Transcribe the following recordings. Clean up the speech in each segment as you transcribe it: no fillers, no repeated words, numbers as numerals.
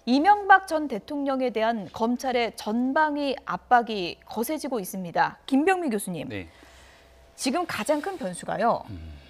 이명박 전 대통령에 대한 검찰의 전방위 압박이 거세지고 있습니다. 김병미 교수님, 네. 지금 가장 큰 변수가요.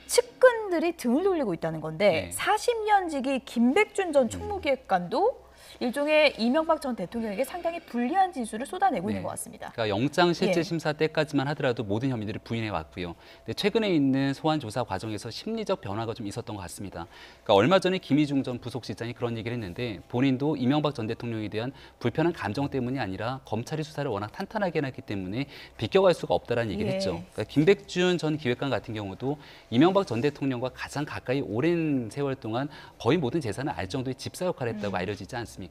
측근들이 등을 돌리고 있다는 건데 네. 40년 지기 김백준 전 총무기획관도 일종의 이명박 전 대통령에게 상당히 불리한 진술을 쏟아내고 있는 것 같습니다. 그러니까 영장 실질 심사 때까지만 하더라도 모든 혐의들을 부인해 왔고요. 근데 최근에 있는 소환 조사 과정에서 심리적 변화가 좀 있었던 것 같습니다. 그러니까 얼마 전에 김희중 전 부속실장이 그런 얘기를 했는데 본인도 이명박 전 대통령에 대한 불편한 감정 때문이 아니라 검찰이 수사를 워낙 탄탄하게 해놨기 때문에 비껴갈 수가 없다라는 얘기를 했죠. 그러니까 김백준 전 기획관 같은 경우도 이명박 전 대통령과 가장 가까이 오랜 세월 동안 거의 모든 재산을 알 정도의 집사 역할을 했다고 알려지지 않습니까?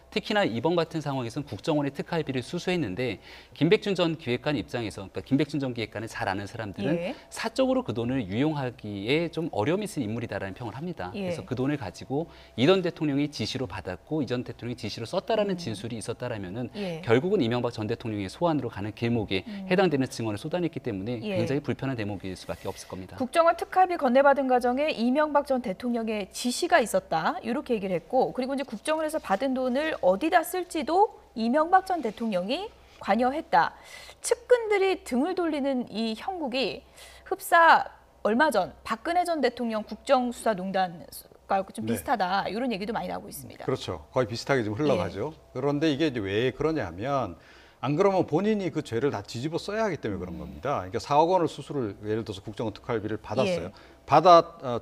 특히나 이번 같은 상황에서는 국정원의 특활비를 수수했는데 김백준 전 기획관 입장에서, 그러니까 김백준 전 기획관을 잘 아는 사람들은 사적으로 그 돈을 유용하기에 좀 어려움이 있을 인물이다라는 평을 합니다. 그래서 그 돈을 가지고 이 전 대통령이 지시로 받았고 이 전 대통령이 지시로 썼다라는 진술이 있었다라면은 결국은 이명박 전 대통령의 소환으로 가는 길목에 해당되는 증언을 쏟아냈기 때문에 굉장히 불편한 대목일 수밖에 없을 겁니다. 국정원 특활비 건네받은 과정에 이명박 전 대통령의 지시가 있었다, 이렇게 얘기를 했고, 그리고 이제 국정원에서 받은 돈을 어디다 쓸지도 이명박 전 대통령이 관여했다. 측근들이 등을 돌리는 이 형국이 흡사 얼마 전 박근혜 전 대통령 국정수사농단과 좀 비슷하다, 이런 얘기도 많이 나오고 있습니다. 그렇죠. 거의 비슷하게 좀 흘러가죠. 그런데 이게 이제 왜 그러냐면, 안 그러면 본인이 그 죄를 다 뒤집어 써야 하기 때문에 그런 겁니다. 그러니까 4억 원을 수수를 예를 들어서 국정원 특활비를 받았어요.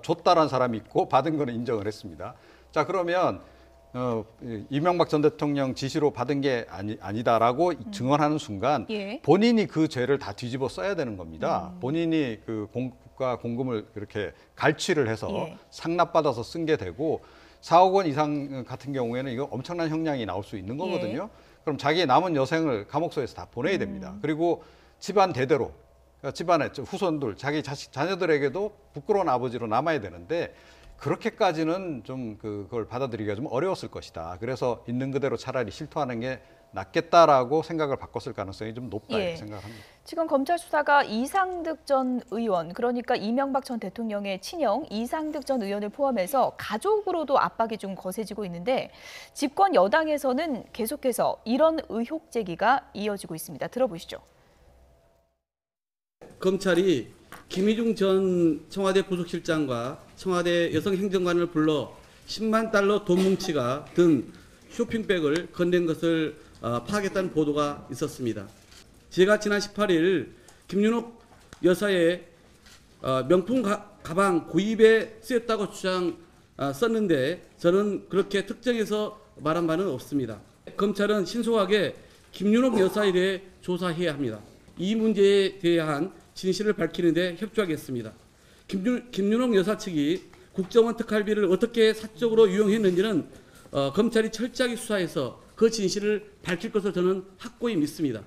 줬다라는 사람이 있고 받은 거는 인정을 했습니다. 자, 그러면 이명박 전 대통령 지시로 받은 게 아니다라고 증언하는 순간 본인이 그 죄를 다 뒤집어 써야 되는 겁니다. 본인이 그 국가 공금을 이렇게 갈취를 해서 상납받아서 쓴 게 되고 4억 원 이상 같은 경우에는 이거 엄청난 형량이 나올 수 있는 거거든요. 그럼 자기의 남은 여생을 감옥소에서 다 보내야 됩니다. 그리고 집안 대대로, 그러니까 집안의 후손들, 자기 자녀들에게도 부끄러운 아버지로 남아야 되는데 그렇게까지는 좀 그걸 받아들이기가 좀 어려웠을 것이다. 그래서 있는 그대로 차라리 실토하는 게 낫겠다라고 생각을 바꿨을 가능성이 좀 높다 이렇게 생각합니다. 지금 검찰 수사가 이상득 전 의원, 그러니까 이명박 전 대통령의 친형 이상득 전 의원을 포함해서 가족으로도 압박이 좀 거세지고 있는데 집권 여당에서는 계속해서 이런 의혹 제기가 이어지고 있습니다. 들어보시죠. 검찰이 김희중 전 청와대 부속실장과 청와대 여성행정관을 불러 10만 달러 돈 뭉치가 든 쇼핑백을 건넨 것을 파악했다는 보도가 있었습니다. 제가 지난 18일 김윤옥 여사의 명품 가방 구입에 쓰였다고 썼는데 저는 그렇게 특정해서 말한 바는 없습니다. 검찰은 신속하게 김윤옥 여사에 대해 조사해야 합니다. 이 문제에 대한 진실을 밝히는 데 협조하겠습니다. 김윤옥 여사 측이 국정원 특활비를 어떻게 사적으로 유용했는지는 검찰이 철저하게 수사해서 그 진실을 밝힐 것을 저는 확고히 믿습니다.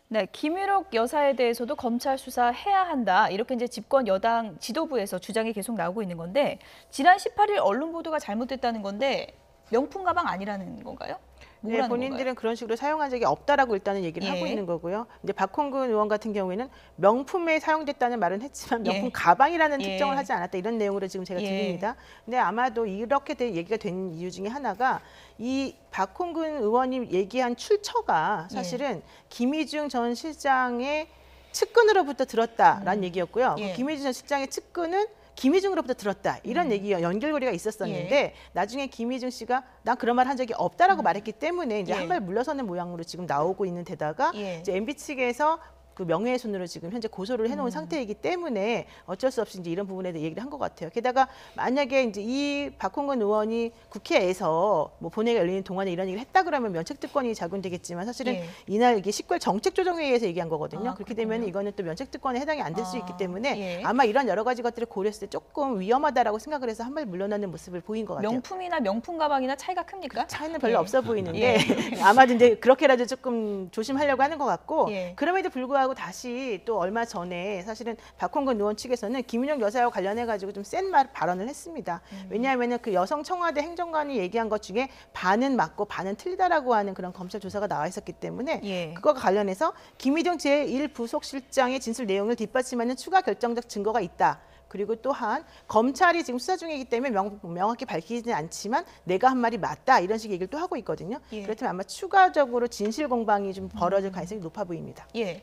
네, 김윤옥 여사에 대해서도 검찰 수사해야 한다, 이렇게 이제 집권 여당 지도부에서 주장이 계속 나오고 있는 건데 지난 18일 언론 보도가 잘못됐다는 건데 명품 가방 아니라는 건가요? 네, 본인들은 건가요? 그런 식으로 사용한 적이 없다라고 일단은 얘기를 하고 있는 거고요. 이제 박홍근 의원 같은 경우에는 명품에 사용됐다는 말은 했지만 명품 가방이라는 특정을 하지 않았다, 이런 내용으로 지금 제가 들립니다. 근데 아마도 이렇게 얘기가 된 이유 중에 하나가 이 박홍근 의원이 얘기한 출처가 사실은 김희중 전 실장의 측근으로부터 들었다라는 얘기였고요. 김희중 전 실장의 측근은 김희중으로부터 들었다, 이런 얘기 연결고리가 있었었는데 나중에 김희중 씨가 난 그런 말 한 적이 없다라고 말했기 때문에 이제 한 발 물러서는 모양으로 지금 나오고 있는 데다가 이제 MB 측에서 그 명예훼손으로 지금 현재 고소를 해놓은 상태이기 때문에 어쩔 수 없이 이제 이런 부분에 대해 얘기를 한 것 같아요. 게다가 만약에 이제 이 박홍근 의원이 국회에서 뭐 본회의가 열리는 동안에 이런 얘기를 했다 그러면 면책특권이 작용되겠지만 사실은 이날 이게 19일 정책조정회의에서 얘기한 거거든요. 그렇게 되면 이거는 또 면책특권에 해당이 안 될 수 있기 때문에 아마 이런 여러 가지 것들을 고려했을 때 조금 위험하다라고 생각을 해서 한 발 물러나는 모습을 보인 것 같아요. 명품이나 명품 가방이나 차이가 큽니까? 차이는 별로 없어 보이는데 아마도 이제 그렇게라도 조금 조심하려고 하는 것 같고 그럼에도 불구하고 다시 또 얼마 전에 사실은 박홍근 의원 측에서는 김윤옥 여사와 관련해가지고 좀 센 발언을 했습니다. 왜냐하면 그 여성 청와대 행정관이 얘기한 것 중에 반은 맞고 반은 틀리다라고 하는 그런 검찰 조사가 나와 있었기 때문에 그거와 관련해서 김희중 제1부속실장의 진술 내용을 뒷받침하는 추가 결정적 증거가 있다. 그리고 또한 검찰이 지금 수사 중이기 때문에 명확히 밝히지는 않지만 내가 한 말이 맞다 이런 식의 얘기를 또 하고 있거든요. 예. 그렇다면 아마 추가적으로 진실 공방이 좀 벌어질 가능성이 높아 보입니다. 예.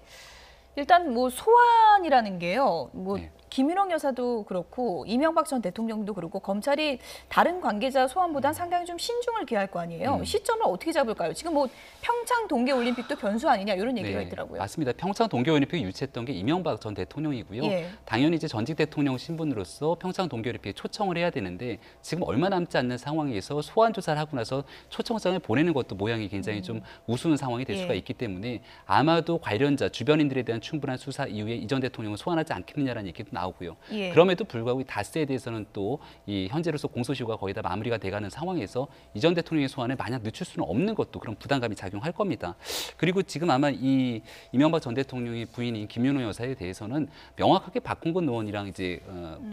일단 뭐 소환이라는 게요. 뭐 네. 김윤옥 여사도 그렇고 이명박 전 대통령도 그렇고 검찰이 다른 관계자 소환보단 상당히 좀 신중을 기할 거 아니에요. 시점을 어떻게 잡을까요? 지금 뭐 평창 동계올림픽도 변수 아니냐 이런 얘기가 있더라고요. 맞습니다. 평창 동계올림픽 유치했던 게 이명박 전 대통령이고요. 예. 당연히 이제 전직 대통령 신분으로서 평창 동계올림픽에 초청을 해야 되는데 지금 얼마 남지 않는 상황에서 소환 조사를 하고 나서 초청장을 보내는 것도 모양이 굉장히 좀 우스운 상황이 될 수가 예. 있기 때문에 아마도 관련자 주변인들에 대한 충분한 수사 이후에 이 전 대통령을 소환하지 않겠느냐라는 얘기도 나오고요. 예. 그럼에도 불구하고 이 다스에 대해서는 또 이 현재로서 공소시효가 거의 다 마무리가 돼가는 상황에서 이 전 대통령의 소환을 마냥 늦출 수는 없는 것도 그런 부담감이 작용할 겁니다. 그리고 지금 아마 이 이명박 전 대통령의 부인인 김윤호 여사에 대해서는 명확하게 박홍근 의원이랑 이제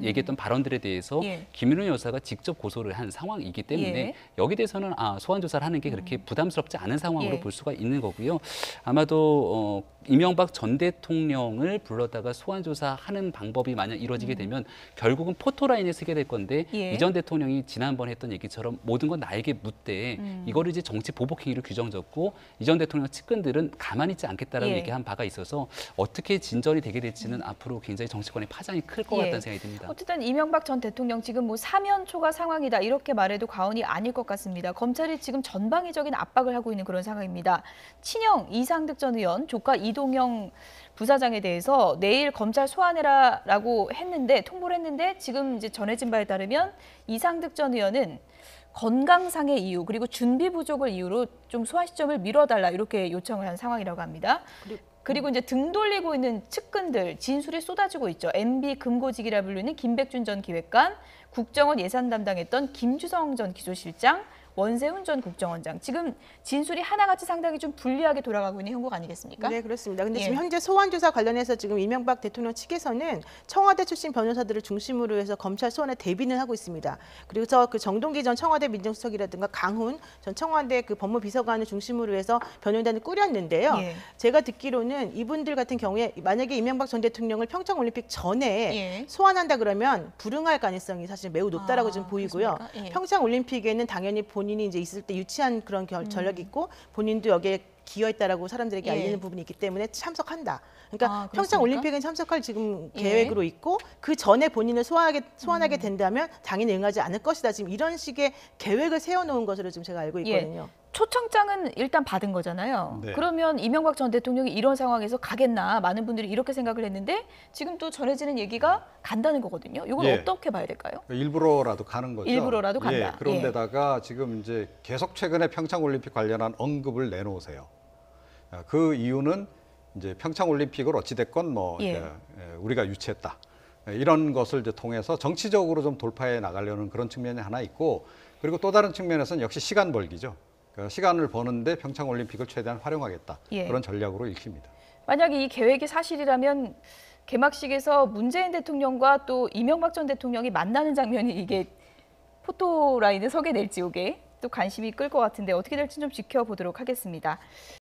얘기했던 발언들에 대해서 예. 김윤호 여사가 직접 고소를 한 상황이기 때문에 예. 여기 대해서는 소환 조사를 하는 게 그렇게 부담스럽지 않은 상황으로 예. 볼 수가 있는 거고요. 아마도 이명박 전 대통령을 불러다가 소환 조사하는 방법이 만약 이루어지게 되면 결국은 포토라인에 쓰게 될 건데 예. 이 전 대통령이 지난번 했던 얘기처럼 모든 건 나에게 묻되 이거를 이제 정치 보복 행위로 규정졌고 이 전 대통령 측근들은 가만히 있지 않겠다라고 예. 얘기한 바가 있어서 어떻게 진전이 되게 될지는 앞으로 굉장히 정치권의 파장이 클 것 예. 같다는 생각이 듭니다. 어쨌든 이명박 전 대통령 지금 뭐 사면 초과 상황이다 이렇게 말해도 과언이 아닐 것 같습니다. 검찰이 지금 전방위적인 압박을 하고 있는 그런 상황입니다. 친형 이상득 전 의원, 조카 이동영 부사장에 대해서 내일 검찰 소환해라라고 했는데 통보를 했는데 지금 이제 전해진 바에 따르면 이상득 전 의원은 건강상의 이유 그리고 준비 부족을 이유로 좀 소환 시점을 미뤄달라 이렇게 요청을 한 상황이라고 합니다. 그리고 이제 등 돌리고 있는 측근들 진술이 쏟아지고 있죠. MB 금고직이라 불리는 김백준 전 기획관, 국정원 예산 담당했던 김주성 전 기조실장, 원세훈 전 국정원장. 지금 진술이 하나같이 상당히 좀 불리하게 돌아가고 있는 형국 아니겠습니까? 네, 그렇습니다. 근데 예. 지금 현재 소환 조사 관련해서 지금 이명박 대통령 측에서는 청와대 출신 변호사들을 중심으로 해서 검찰 소환에 대비는 하고 있습니다. 그래서 그 정동기 전 청와대 민정수석이라든가 강훈 전 청와대 그 법무비서관을 중심으로 해서 변호인단을 꾸렸는데요. 예. 제가 듣기로는 이분들 같은 경우에 만약에 이명박 전 대통령을 평창올림픽 전에 예. 소환한다 그러면 불응할 가능성이 사실 매우 높다라고 지금 보이고요. 그렇습니까? 예. 평창올림픽에는 당연히 본인이 이제 있을 때 유치한 그런 전력이 있고 본인도 여기에 기여했다라고 사람들에게 예. 알리는 부분이 있기 때문에 참석한다. 그러니까 아, 그렇습니까? 평창올림픽은 참석할 지금 예. 계획으로 있고 그 전에 본인을 소환하게 된다면 당연히 응하지 않을 것이다. 지금 이런 식의 계획을 세워놓은 것으로 지금 제가 알고 예. 있거든요. 초청장은 일단 받은 거잖아요. 네. 그러면 이명박 전 대통령이 이런 상황에서 가겠나 많은 분들이 이렇게 생각을 했는데 지금 또 전해지는 얘기가 간다는 거거든요. 이걸 예. 어떻게 봐야 될까요? 일부러라도 가는 거죠. 일부러라도 간다. 예, 그런데다가 지금 이제 계속 최근에 평창올림픽 관련한 언급을 내놓으세요. 그 이유는 이제 평창올림픽을 어찌됐건 뭐 예. 이제 우리가 유치했다. 이런 것을 이제 통해서 정치적으로 좀 돌파해 나가려는 그런 측면이 하나 있고 그리고 또 다른 측면에서는 역시 시간 벌기죠. 그 시간을 버는데 평창올림픽을 최대한 활용하겠다. 예. 그런 전략으로 읽힙니다. 만약에 이 계획이 사실이라면 개막식에서 문재인 대통령과 또 이명박 전 대통령이 만나는 장면이 이게 포토라인에 서게 될지 이게 또 관심이 끌 것 같은데 어떻게 될지 좀 지켜보도록 하겠습니다.